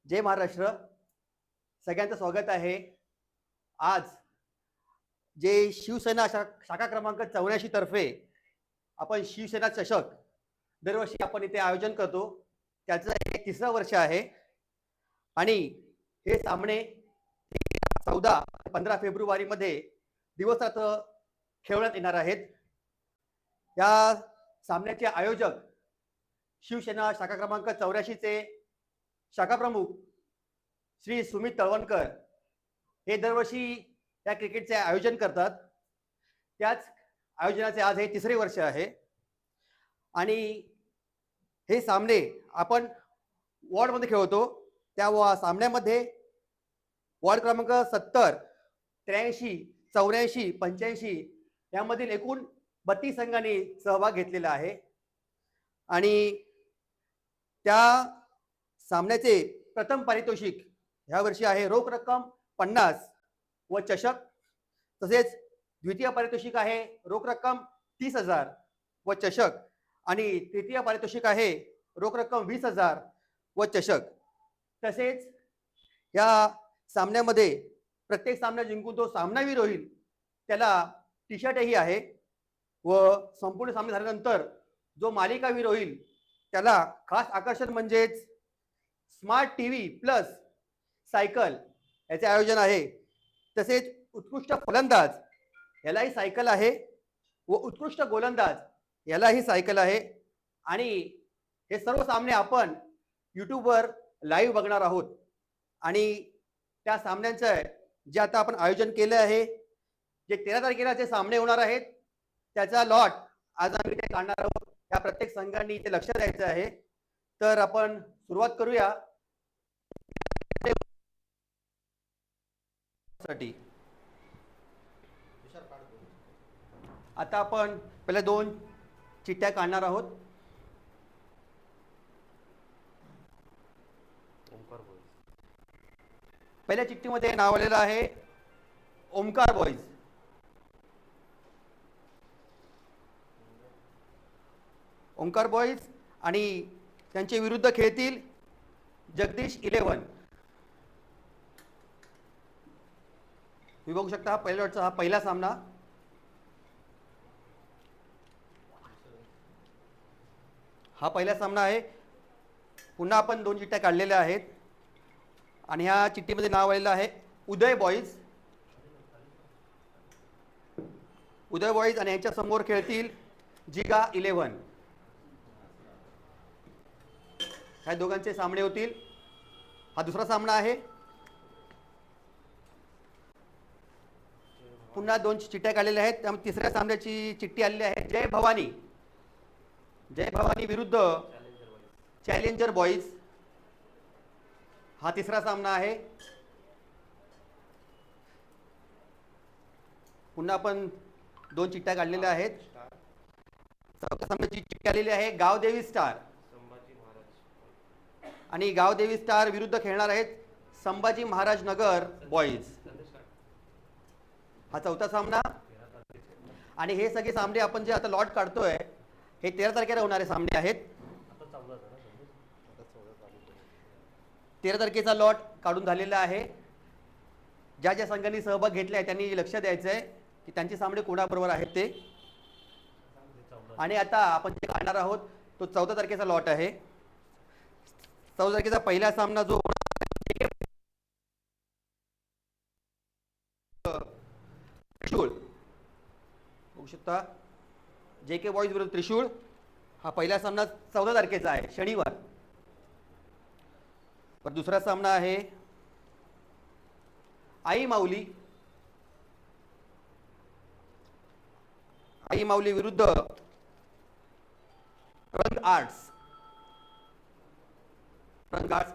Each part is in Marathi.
जय महाराष्ट्र. सगळ्यांचं स्वागत आहे. आज जे शिवसेना शाखा क्रमांक 84 तर्फे आपण शिवसेना चषक दरवर्षी आपण इथे आयोजन करतो, त्याचं हे तिसरं वर्ष आहे. आणि हे सामने 14-15 फेब्रुवारी मध्ये दिवस रात्र खेळवण्यात येणार आहेत. या सामन्याचे आयोजक शिवसेना शाखा क्रमांक 84 चे शाखा प्रमुख श्री सुमित तळवणकर हे दरवर्षी या क्रिकेटचे आयोजन करतात. त्याच आयोजनाचे आज हे तिसरे वर्ष आहे. आणि हे सामने आपण वॉर्डमध्ये खेळवतो. त्या सामन्यामध्ये वॉर्ड क्रमांक 70, 83, 84, 85 यामधील एकूण 32 संघांनी सहभाग घेतलेला आहे. आणि त्या सामन्याचे प्रथम पारितोषिक ह्या वर्षी आहे रोख रक्कम 50 व चषक. तसेच द्वितीय पारितोषिक आहे रोख रक्कम 30,000 व चषक. आणि तृतीय पारितोषिक आहे रोख रक्कम 20,000 व चषक. तसेच या सामन्यामध्ये प्रत्येक सामना जिंकून जो सामनावीर होईल त्याला टी शर्टही आहे. व संपूर्ण सामने झाल्यानंतर जो मालिकावीर होईल त्याला खास आकर्षण म्हणजेच स्मार्ट टीव्ही प्लस सायकल याचे आयोजन आहे. तसेच उत्कृष्ट फलंदाज यालाही सायकल आहे व उत्कृष्ट गोलंदाज यालाही सायकल आहे. आणि हे सर्व सामने आपण यूट्यूबवर लाईव्ह बघणार आहोत. आणि त्या सामन्यांचं जे आता आपण आयोजन केलं आहे, जे 13 तारखेला जे सामने होणार आहेत त्याचा लॉट आज आम्ही ते काढणार आहोत. या प्रत्येक संघांनी इथे लक्ष द्यायचं आहे. तर आपण सुरुवात करूया. आता आपण पहिल्या 2 चिठ्ठ्या काढणार आहोत. पहिल्या चिठ्ठीमध्ये नाव आलेलं आहे ओमकार बॉईज. ओमकार बॉईज आणि त्यांचे विरुद्ध खेळतील जगदीश 11. तुम्ही बघू शकता पहिल्या लॉटचा हा पहिला सामना. हा पहिला सामना आहे. पुन्हा आपण 2 चिठ्ठ्या काढलेल्या आहेत. आणि ह्या चिठ्ठीमध्ये नाव आलेलं आहे उदय बॉईज. उदय बॉईज आणि यांच्या समोर खेळतील जिगा 11. ह्या दोघांचे सामने होतील. हा दुसरा सामना आहे. पुन्हा 2 चिठ्ठ्या काढलेल्या आहेत. त्यामुळे तिसऱ्या सामन्याची चिठ्ठी आलेली आहे जय भवानी. जय भवानी विरुद्ध चॅलेंजर बॉईज. हा तिसरा सामना आहे. पुन्हा आपण 2 चिठ्ठ्या काढलेल्या आहेत. चौथ्या सामन्याची चिठ्ठी आलेली आहे गावदेवी स्टार. आणि गावदेवी स्टार विरुद्ध खेळणार आहेत संभाजी महाराज नगर बॉईज. हा चौथा सामना. आणि हे सगळे सामने आपण जे आता लॉट काढतोय हे 13 तारखेला होणारे सामने आहेत. 13 तारखेचा लॉट काढून झालेला आहे. ज्या ज्या संघांनी सहभाग घेतलाय त्यांनी लक्ष द्यायचं आहे की त्यांचे सामने कोणाबरोबर आहेत ते. आणि आता आपण जे काढणार आहोत तो 14 तारखेचा लॉट आहे. 14 तारखेचा पहिला सामना जो त्रिशूळ बघू शकता जे के बॉईज विरुद्ध त्रिशूळ. हा पहिला सामना 14 तारखेचा आहे शनिवार. पर दुसरा सामना आहे आई माऊली. आई माऊली विरुद्ध रंग आर्ट्स. रंग आर्ट्स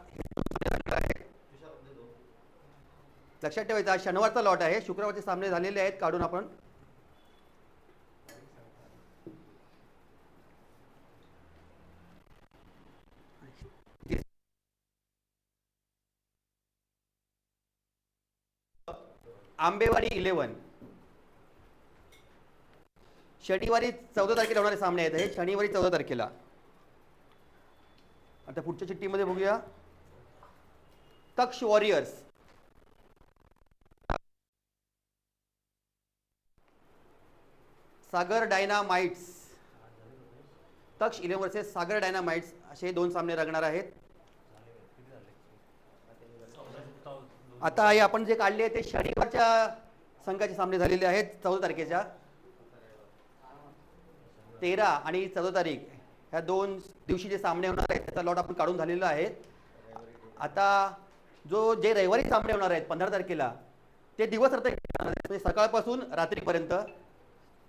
लक्षात ठेवायचं. आज शनिवारचा लॉट आहे. शुक्रवारचे सामने झालेले आहेत काढून आपण. आंबेवाडी 11. शनिवारी 14 तारखेला होणारे सामने आहेत. हे शनिवारी 14 तारखेला. आता पुढच्या चिठ्ठीमध्ये बघूया. तक्ष वॉरियर्स, सागर डायनामाइट्स. तक्ष 11 वर्सेस सागर डायनामाइट्स असे 2 सामने रंगणार आहेत. आता हे आपण जे काढले ते शनिवारच्या संघाचे सामने झालेले आहेत 14 तारखेच्या. 13 आणि 14 तारीख ह्या 2 दिवशी जे सामने होणार आहेत त्याचा लॉट आपण काढून झालेला आहे. आता जे रविवारी सामने होणार आहेत 15 तारखेला ते दिवस म्हणजे सकाळपासून रात्रीपर्यंत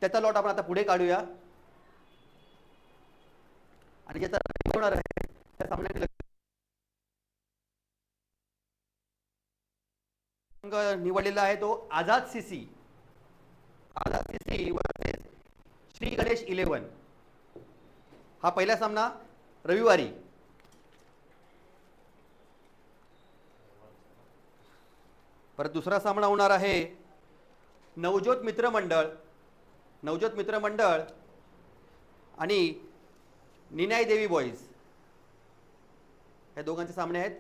त्याचा लॉट आपण आता पुढे काढूया. आणि ज्याचा होणार आहे त्या सामन्यात निवडलेला आहे तो Azad CC. Azad CC versus Shri Ganesh 11. हा पहिला सामना रविवारी. परत दुसरा सामना होणार आहे नवज्योत मित्र मंडळ आणि निनाय देवी बॉईज. हे दोघांचे सामने आहेत.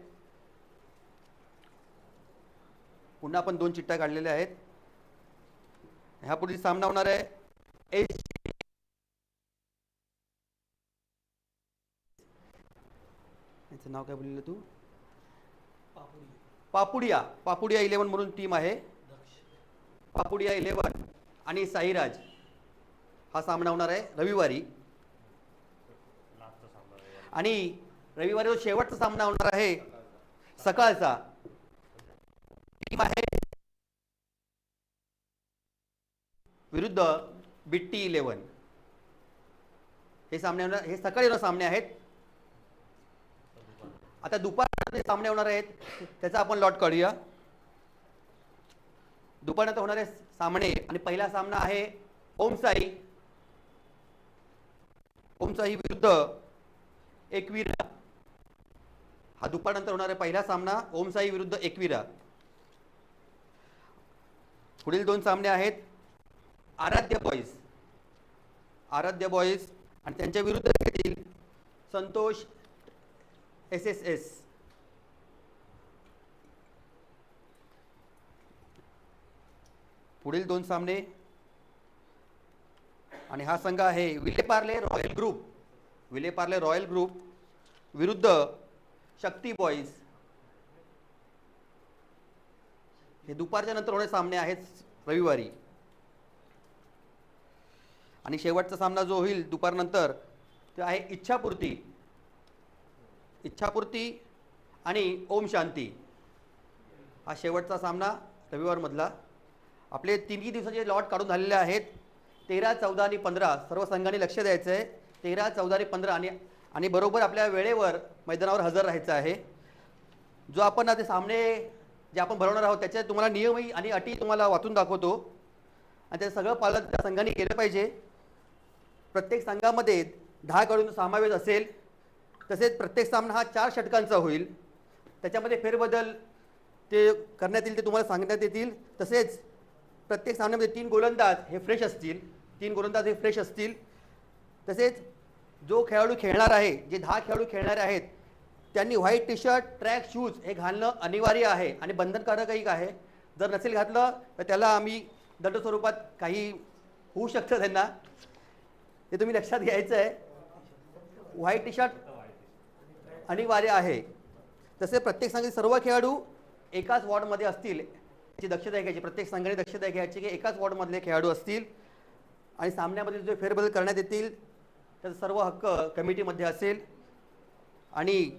पुन्हा आपण 2 चिठ्ठ्या काढलेल्या आहेत. ह्यापुढे सामना होणार आहे याचं नाव काय बोललेलं तू? पापुडिया 11 म्हणून टीम आहे. पापुडिया 11 आणि साईराज हा सामना होणार आहे रविवारी. आणि रविवारी जो शेवटचा सामना होणार आहे सकाळचा टीम आहे विरुद्ध बिट्टी 11. हे सामने होणार, हे सकाळी होणार सामने आहेत. आता दुपारनंतर सामने होणार आहेत त्याचा आपण लॉट काढूया. दुपारनंतर होणारे सामने आणि पहिला सामना आहे ओमसाई विरुद्ध एकवीरा. हा दुपारनंतर होणारा पहिला सामना ओमसाई विरुद्ध एकवीरा. पुढील 2 सामने आहेत आराध्य बॉईज आणि त्यांच्या विरुद्ध खेळतील संतोष SSS. पुढील 2 सामने आणि हा संघ आहे विलेपार्ले रॉयल ग्रुप विरुद्ध शक्ती बॉईज. हे दुपारच्या नंतर होणारे सामने आहेत रविवारी. आणि शेवटचा सामना जो होईल दुपारनंतर तो आहे इच्छापूर्ती आणि ओम शांती. हा शेवटचा सामना रविवार मधला. आपले 3 दिवसाचे लॉट काढून झालेले आहेत. 13, 14 आणि 15 सर्व संघांनी लक्ष द्यायचं आहे. 13, 14 आणि 15 आणि बरोबर आपल्या वेळेवर मैदानावर हजर राहायचं आहे. जो आपण आता सामने जे आपण भरवणार आहोत त्याचे तुम्हाला नियमही आणि अटी तुम्हाला वाचून दाखवतो आणि त्याचं सगळं पालन त्या संघाने केलं पाहिजे. प्रत्येक संघामध्ये 10 खेळाडूंचा समावेश असेल. तसेच प्रत्येक सामना हा 4 षटकांचा होईल. त्याच्यामध्ये फेरबदल ते करण्यात येईल, ते तुम्हाला सांगण्यात येतील. तसेच प्रत्येक सामन्यामध्ये 3 गोलंदाज हे फ्रेश असतील. तसेच जो खेळाडू खेळणार आहे, जे 10 खेळाडू खेळणारे आहेत त्यांनी white T shirt, track shoes हे घालणं अनिवार्य आहे आणि बंधनकारकही आहे. जर नसेल घातलं तर त्याला आम्ही दंड स्वरूपात काही होऊ शकतं त्यांना, ते तुम्ही लक्षात घ्यायचं आहे. व्हाईट टी शर्ट अनिवार्य आहे. तसे प्रत्येक संघाचे सर्व खेळाडू एकाच वॉर्डमध्ये असतील याची दक्षता घ्यायची. प्रत्येक संघाने दक्षता घ्यायची की एकाच वॉर्डमधले खेळाडू असतील आणि सामन्यामध्ये जे फेरबदल करण्यात येतील त्याचा सर्व हक्क कमिटीमध्ये असेल. आणि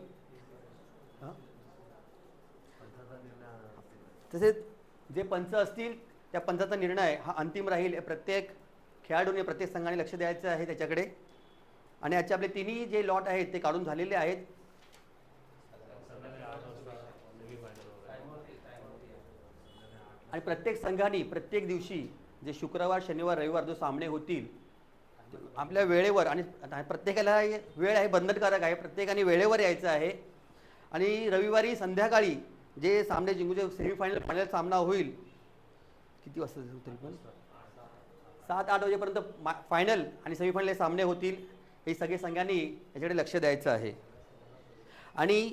तसेच जे पंच असतील त्या पंचाचा निर्णय हा अंतिम राहील. प्रत्येक खेळाडूने, प्रत्येक संघाने लक्ष द्यायचं आहे त्याच्याकडे. आणि आजचे आपले 3 जे लॉट आहेत ते काढून झालेले आहेत. आणि प्रत्येक संघाने प्रत्येक दिवशी जे शुक्रवार, शनिवार, रविवार जो सामने होतील आपल्या वेळेवर, आणि प्रत्येकाला वेळ आहे बंधनकारक आहे, प्रत्येकाने वेळेवर यायचं आहे. आणि रविवारी संध्याकाळी जे सामने जिंकून जे सेमीफायनल फायनल सामना होईल किती वाजता तरी पण 7-8 वाजेपर्यंत फायनल आणि सेमीफायनल सामने होतील. हे सगळे संघांनी याच्याकडे लक्ष द्यायचं आहे. आणि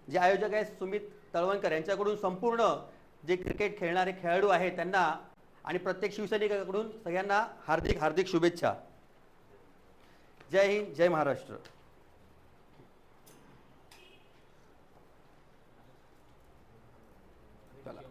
जे आयोजक आहेत सुमित तळवणकर यांच्याकडून संपूर्ण जे क्रिकेट खेळणारे खेळाडू आहेत त्यांना आणि प्रत्येक शिवसैनिकाकडून सगळ्यांना हार्दिक हार्दिक शुभेच्छा. जय हिंद, जय महाराष्ट्र. चला.